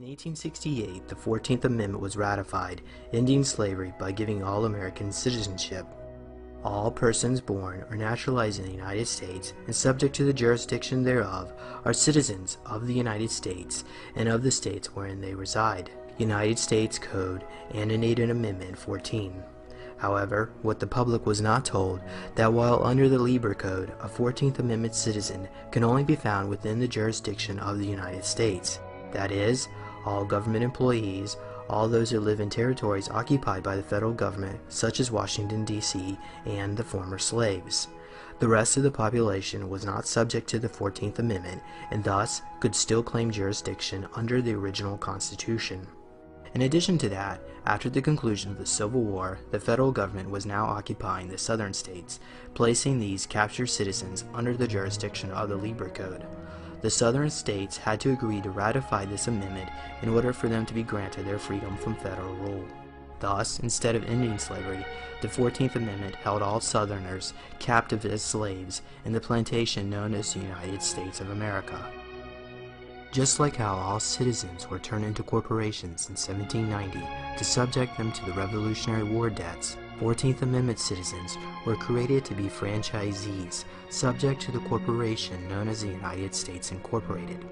In 1868, the 14th Amendment was ratified, ending slavery by giving all Americans citizenship. All persons born or naturalized in the United States and subject to the jurisdiction thereof are citizens of the United States and of the states wherein they reside. United States Code annotated Amendment 14. However, what the public was not told, that while under the Lieber Code, a 14th Amendment citizen can only be found within the jurisdiction of the United States. That is, all government employees, all those who live in territories occupied by the federal government, such as Washington, D.C., and the former slaves. The rest of the population was not subject to the 14th Amendment, and thus could still claim jurisdiction under the original Constitution. In addition to that, after the conclusion of the Civil War, the federal government was now occupying the southern states, placing these captured citizens under the jurisdiction of the Lieber Code. The southern states had to agree to ratify this amendment in order for them to be granted their freedom from federal rule. Thus, instead of ending slavery, the 14th Amendment held all Southerners captive as slaves in the plantation known as the United States of America. Just like how all citizens were turned into corporations in 1790 to subject them to the Revolutionary War debts, 14th Amendment citizens were created to be franchisees, subject to the corporation known as the United States Incorporated.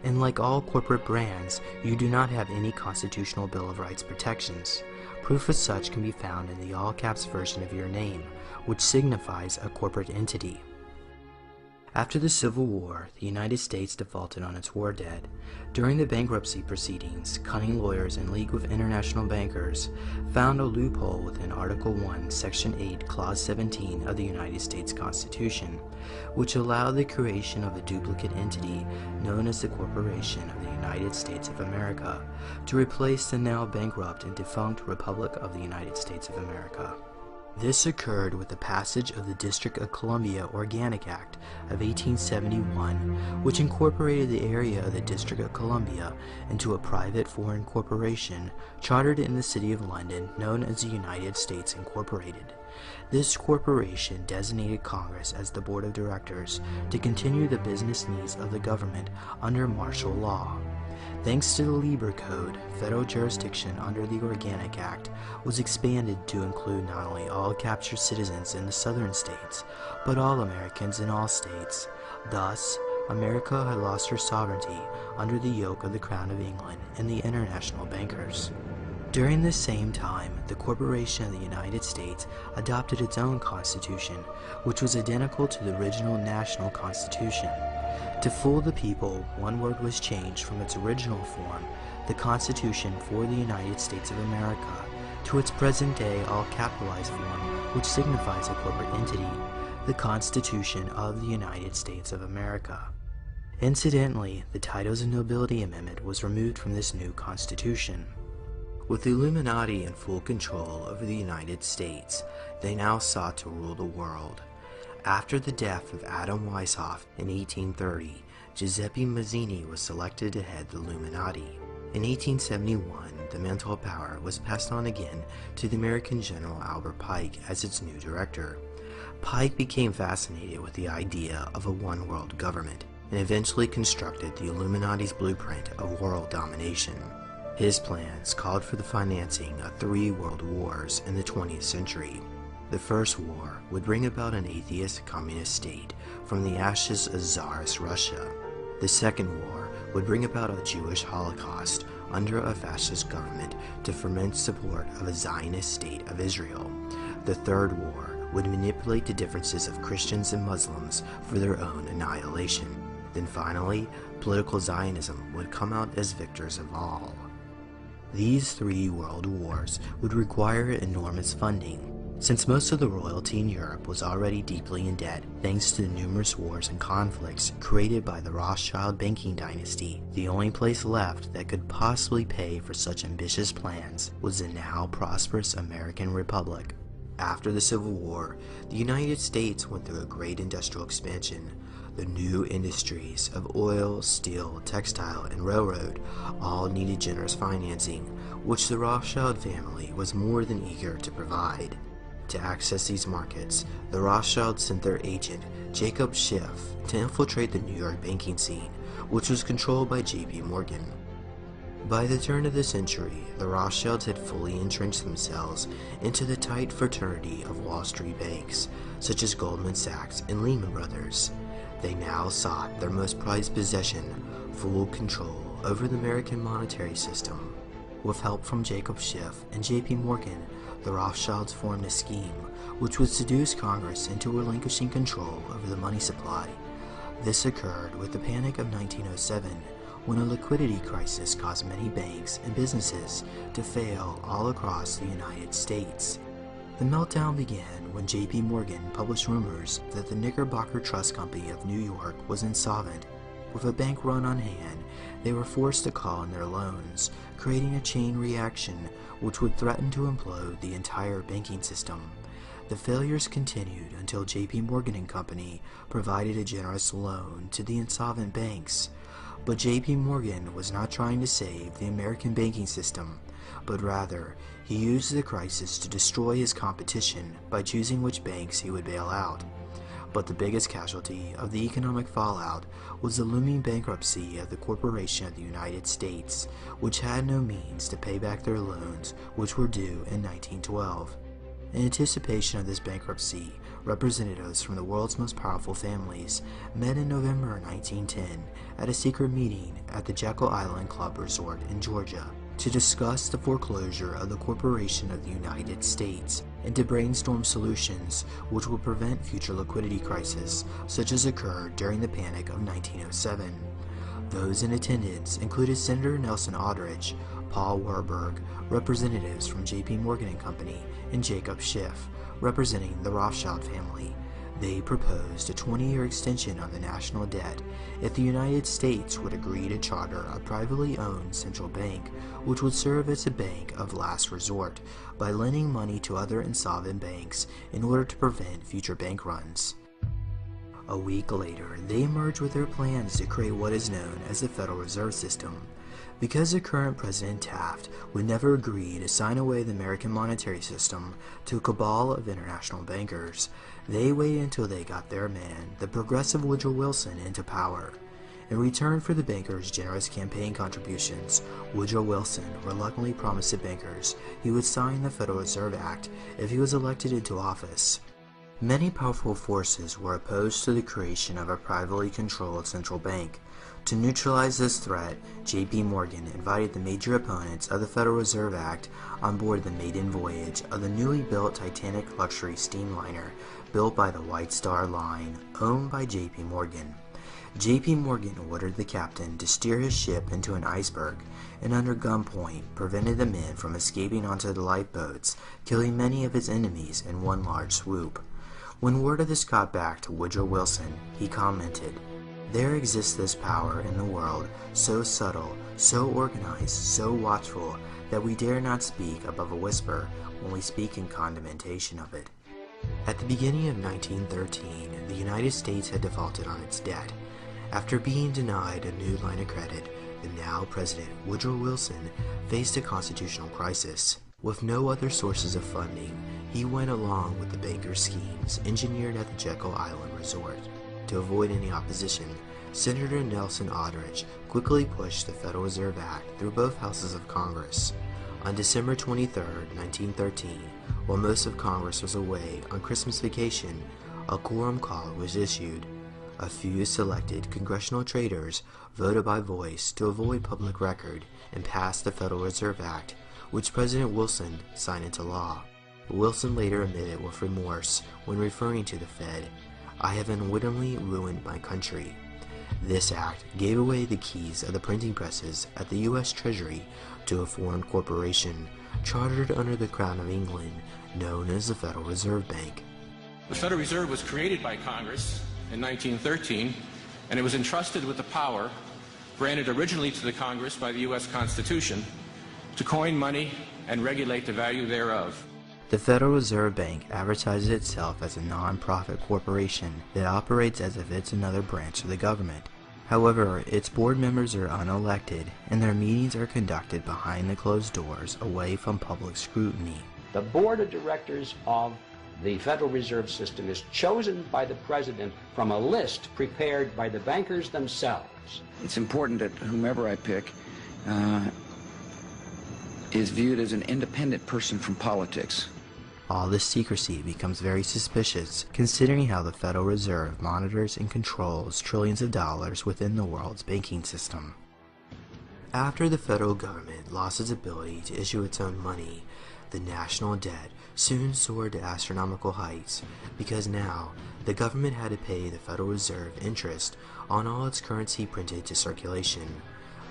And like all corporate brands, you do not have any constitutional Bill of Rights protections. Proof of such can be found in the all-caps version of your name, which signifies a corporate entity. After the Civil War, the United States defaulted on its war debt. During the bankruptcy proceedings, cunning lawyers in league with international bankers found a loophole within Article 1, Section 8, Clause 17 of the United States Constitution, which allowed the creation of a duplicate entity known as the Corporation of the United States of America to replace the now bankrupt and defunct Republic of the United States of America. This occurred with the passage of the District of Columbia Organic Act of 1871, which incorporated the area of the District of Columbia into a private foreign corporation chartered in the City of London known as the United States Incorporated. This corporation designated Congress as the board of directors to continue the business needs of the government under martial law. Thanks to the Lieber Code, federal jurisdiction under the Organic Act was expanded to include not only all captured citizens in the southern states, but all Americans in all states. Thus, America had lost her sovereignty under the yoke of the Crown of England and the international bankers. During this same time, the Corporation of the United States adopted its own constitution, which was identical to the original national constitution. To fool the people, one word was changed from its original form, the Constitution for the United States of America, to its present-day all-capitalized form, which signifies a corporate entity, the Constitution of the United States of America. Incidentally, the Titles of Nobility Amendment was removed from this new Constitution. With the Illuminati in full control over the United States, they now sought to rule the world. After the death of Adam Weishaupt in 1830, Giuseppe Mazzini was selected to head the Illuminati. In 1871, the mantle of power was passed on again to the American General Albert Pike as its new director. Pike became fascinated with the idea of a one-world government and eventually constructed the Illuminati's blueprint of world domination. His plans called for the financing of 3 world wars in the 20th century. The First War would bring about an atheist communist state from the ashes of Tsarist Russia. The Second War would bring about a Jewish Holocaust under a fascist government to foment support of a Zionist state of Israel. The Third War would manipulate the differences of Christians and Muslims for their own annihilation. Then finally, political Zionism would come out as victors of all. These 3 world wars would require enormous funding. Since most of the royalty in Europe was already deeply in debt thanks to the numerous wars and conflicts created by the Rothschild banking dynasty, the only place left that could possibly pay for such ambitious plans was the now prosperous American Republic. After the Civil War, the United States went through a great industrial expansion. The new industries of oil, steel, textile, and railroad all needed generous financing, which the Rothschild family was more than eager to provide. To access these markets, the Rothschilds sent their agent, Jacob Schiff, to infiltrate the New York banking scene, which was controlled by J.P. Morgan. By the turn of the century, the Rothschilds had fully entrenched themselves into the tight fraternity of Wall Street banks, such as Goldman Sachs and Lehman Brothers. They now sought their most prized possession, full control over the American monetary system. With help from Jacob Schiff and J.P. Morgan, the Rothschilds formed a scheme which would seduce Congress into relinquishing control over the money supply. This occurred with the Panic of 1907, when a liquidity crisis caused many banks and businesses to fail all across the United States. The meltdown began when J.P. Morgan published rumors that the Knickerbocker Trust Company of New York was insolvent. With a bank run on hand, they were forced to call in their loans, creating a chain reaction which would threaten to implode the entire banking system. The failures continued until J.P. Morgan & Company provided a generous loan to the insolvent banks. But J.P. Morgan was not trying to save the American banking system, but rather he used the crisis to destroy his competition by choosing which banks he would bail out. But the biggest casualty of the economic fallout was the looming bankruptcy of the Corporation of the United States, which had no means to pay back their loans, which were due in 1912. In anticipation of this bankruptcy, representatives from the world's most powerful families met in November 1910 at a secret meeting at the Jekyll Island Club Resort in Georgia to discuss the foreclosure of the Corporation of the United States and to brainstorm solutions which would prevent future liquidity crises such as occurred during the Panic of 1907. Those in attendance included Senator Nelson Aldrich, Paul Warburg, representatives from J.P. Morgan & Company, and Jacob Schiff, representing the Rothschild family. They proposed a 20-year extension on the national debt if the United States would agree to charter a privately owned central bank which would serve as a bank of last resort by lending money to other insolvent banks in order to prevent future bank runs. A week later, they emerged with their plans to create what is known as the Federal Reserve System. Because the current President Taft would never agree to sign away the American monetary system to a cabal of international bankers, they waited until they got their man, the progressive Woodrow Wilson, into power. In return for the bankers' generous campaign contributions, Woodrow Wilson reluctantly promised the bankers he would sign the Federal Reserve Act if he was elected into office. Many powerful forces were opposed to the creation of a privately controlled central bank. To neutralize this threat, J.P. Morgan invited the major opponents of the Federal Reserve Act on board the maiden voyage of the newly built Titanic luxury steamliner built by the White Star Line, owned by J.P. Morgan. J.P. Morgan ordered the captain to steer his ship into an iceberg and under gunpoint prevented the men from escaping onto the lifeboats, killing many of his enemies in one large swoop. When word of this got back to Woodrow Wilson, he commented, "There exists this power in the world, so subtle, so organized, so watchful, that we dare not speak above a whisper when we speak in condemnation of it." At the beginning of 1913, the United States had defaulted on its debt. After being denied a new line of credit, the now President Woodrow Wilson faced a constitutional crisis. With no other sources of funding, he went along with the bankers' schemes engineered at the Jekyll Island Resort. To avoid any opposition, Senator Nelson Aldrich quickly pushed the Federal Reserve Act through both houses of Congress. On December 23, 1913, while most of Congress was away on Christmas vacation, a quorum call was issued. A few selected congressional traitors voted by voice to avoid public record and passed the Federal Reserve Act, which President Wilson signed into law. Wilson later admitted with remorse when referring to the Fed, "I have unwittingly ruined my country." This act gave away the keys of the printing presses at the U.S. Treasury to a foreign corporation chartered under the Crown of England, known as the Federal Reserve Bank. The Federal Reserve was created by Congress in 1913, and it was entrusted with the power granted originally to the Congress by the U.S. Constitution to coin money and regulate the value thereof. The Federal Reserve Bank advertises itself as a non-profit corporation that operates as if it's another branch of the government. However, its board members are unelected, and their meetings are conducted behind the closed doors, away from public scrutiny. The board of directors of the Federal Reserve System is chosen by the President from a list prepared by the bankers themselves. It's important that whomever I pick is viewed as an independent person from politics. All this secrecy becomes very suspicious, considering how the Federal Reserve monitors and controls trillions of dollars within the world's banking system. After the federal government lost its ability to issue its own money, the national debt soon soared to astronomical heights, because now the government had to pay the Federal Reserve interest on all its currency printed to circulation.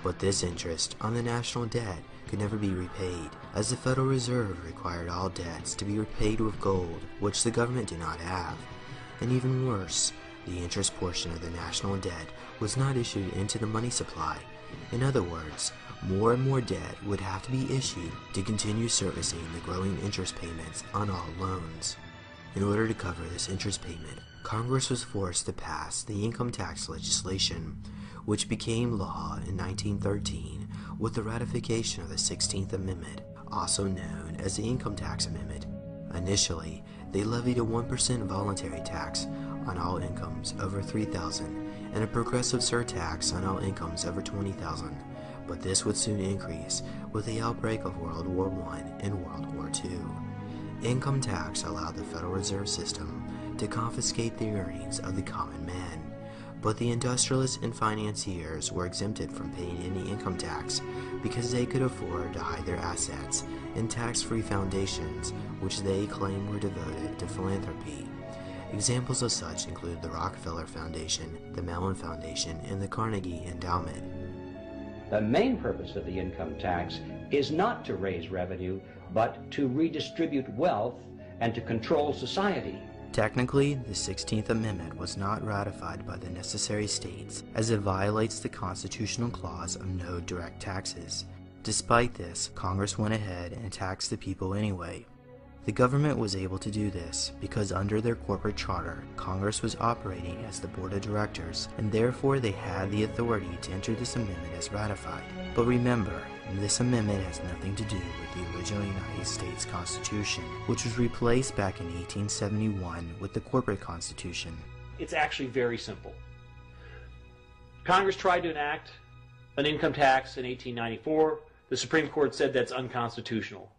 But this interest on the national debt could never be repaid, as the Federal Reserve required all debts to be repaid with gold, which the government did not have. And even worse, the interest portion of the national debt was not issued into the money supply. In other words, more and more debt would have to be issued to continue servicing the growing interest payments on all loans. In order to cover this interest payment, Congress was forced to pass the income tax legislation, which became law in 1913 with the ratification of the 16th Amendment, also known as the Income Tax Amendment. Initially, they levied a 1% voluntary tax on all incomes over $3,000 and a progressive surtax on all incomes over $20,000, but this would soon increase with the outbreak of World War I and World War II. Income tax allowed the Federal Reserve System to confiscate the earnings of the common man, but the industrialists and financiers were exempted from paying any income tax because they could afford to hide their assets in tax-free foundations which they claimed were devoted to philanthropy. Examples of such include the Rockefeller Foundation, the Mellon Foundation, and the Carnegie Endowment. The main purpose of the income tax is not to raise revenue, but to redistribute wealth and to control society. Technically, the 16th Amendment was not ratified by the necessary states, as it violates the constitutional clause of no direct taxes. Despite this, Congress went ahead and taxed the people anyway. The government was able to do this because under their corporate charter, Congress was operating as the board of directors, and therefore they had the authority to enter this amendment as ratified. But remember, this amendment has nothing to do with the original United States Constitution, which was replaced back in 1871 with the corporate constitution. It's actually very simple. Congress tried to enact an income tax in 1894. The Supreme Court said that's unconstitutional.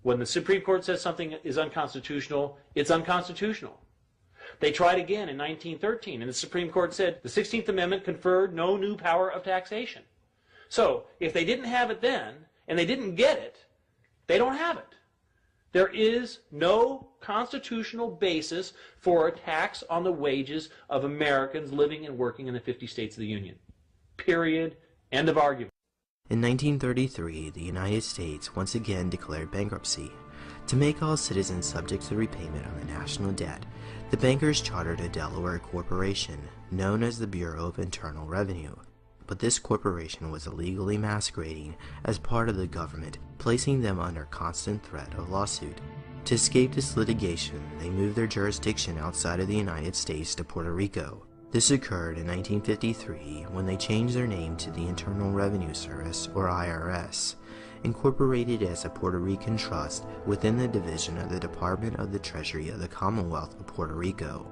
When the Supreme Court says something is unconstitutional, it's unconstitutional. They tried again in 1913, and the Supreme Court said the 16th Amendment conferred no new power of taxation. So, if they didn't have it then, and they didn't get it, they don't have it. There is no constitutional basis for a tax on the wages of Americans living and working in the 50 states of the Union. Period. End of argument. In 1933, the United States once again declared bankruptcy. To make all citizens subject to the repayment of the national debt, the bankers chartered a Delaware corporation known as the Bureau of Internal Revenue. But this corporation was illegally masquerading as part of the government, placing them under constant threat of lawsuit. To escape this litigation, they moved their jurisdiction outside of the United States to Puerto Rico. This occurred in 1953 when they changed their name to the Internal Revenue Service, or IRS, incorporated as a Puerto Rican trust within the division of the Department of the Treasury of the Commonwealth of Puerto Rico.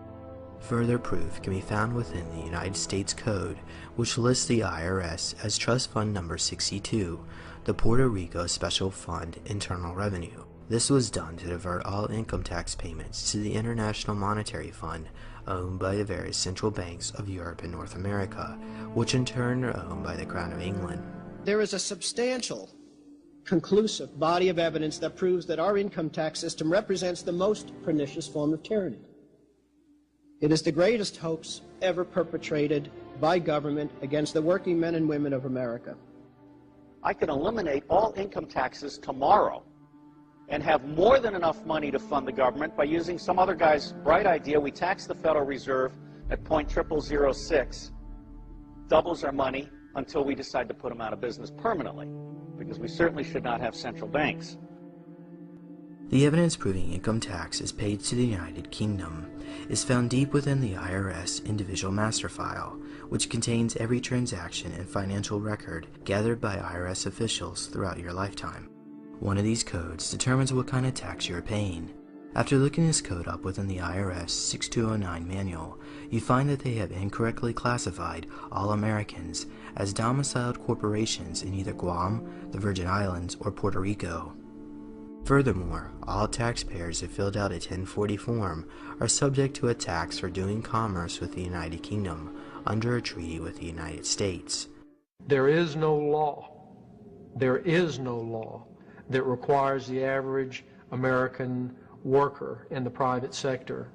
Further proof can be found within the United States Code, which lists the IRS as Trust Fund Number 62, the Puerto Rico Special Fund Internal Revenue. This was done to divert all income tax payments to the International Monetary Fund, owned by the various central banks of Europe and North America, which in turn are owned by the Crown of England. There is a substantial, conclusive body of evidence that proves that our income tax system represents the most pernicious form of tyranny. It is the greatest hoax ever perpetrated by government against the working men and women of America. I can eliminate all income taxes tomorrow and have more than enough money to fund the government by using some other guy's bright idea. We tax the Federal Reserve at 0.0006, doubles our money until we decide to put them out of business permanently, because we certainly should not have central banks. The evidence proving income tax is paid to the United Kingdom is found deep within the IRS Individual Master File, which contains every transaction and financial record gathered by IRS officials throughout your lifetime. One of these codes determines what kind of tax you are paying. After looking this code up within the IRS 6209 manual, you find that they have incorrectly classified all Americans as domiciled corporations in either Guam, the Virgin Islands, or Puerto Rico. Furthermore, all taxpayers who filled out a 1040 form are subject to a tax for doing commerce with the United Kingdom under a treaty with the United States. There is no law that requires the average American worker in the private sector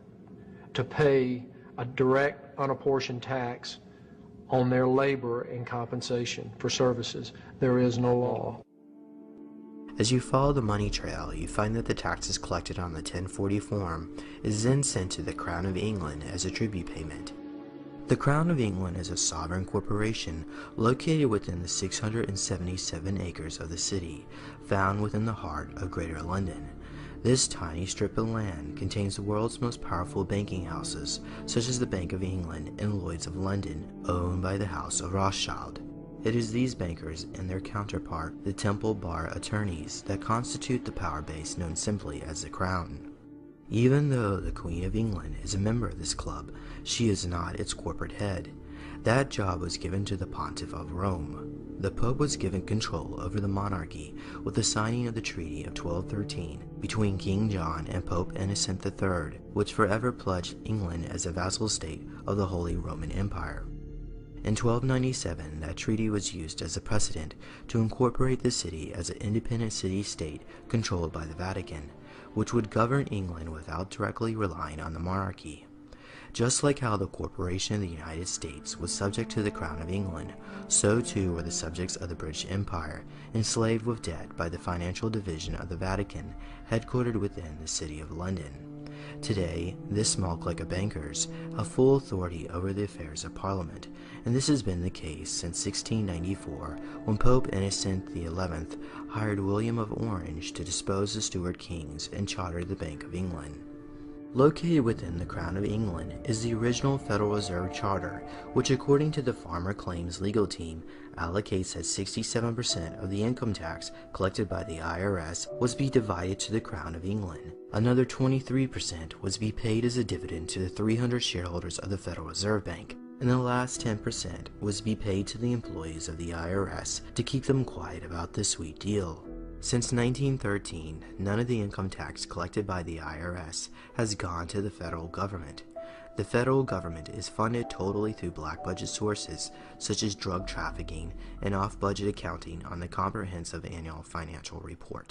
to pay a direct unapportioned tax on their labor and compensation for services. There is no law. As you follow the money trail, you find that the taxes collected on the 1040 form is then sent to the Crown of England as a tribute payment. The Crown of England is a sovereign corporation located within the 677 acres of the city, found within the heart of Greater London. This tiny strip of land contains the world's most powerful banking houses, such as the Bank of England and Lloyd's of London, owned by the House of Rothschild. It is these bankers and their counterpart, the Temple Bar attorneys, that constitute the power base known simply as the Crown. Even though the Queen of England is a member of this club, she is not its corporate head. That job was given to the Pontiff of Rome. The Pope was given control over the monarchy with the signing of the Treaty of 1213 between King John and Pope Innocent III, which forever pledged England as a vassal state of the Holy Roman Empire. In 1297, that treaty was used as a precedent to incorporate the city as an independent city-state controlled by the Vatican, which would govern England without directly relying on the monarchy. Just like how the corporation of the United States was subject to the Crown of England, so too were the subjects of the British Empire, enslaved with debt by the financial division of the Vatican, headquartered within the City of London. Today, this small clique of bankers have full authority over the affairs of Parliament, and this has been the case since 1694, when Pope Innocent XI hired William of Orange to depose the Stuart kings and charter the Bank of England. Located within the Crown of England is the original Federal Reserve Charter, which according to the Farmer Claims legal team, allocates that 67% of the income tax collected by the IRS was to be divided to the Crown of England. Another 23% was to be paid as a dividend to the 300 shareholders of the Federal Reserve Bank, and the last 10% was to be paid to the employees of the IRS to keep them quiet about this sweet deal. Since 1913, none of the income tax collected by the IRS has gone to the federal government. The federal government is funded totally through black budget sources such as drug trafficking and off-budget accounting on the Comprehensive Annual Financial Report.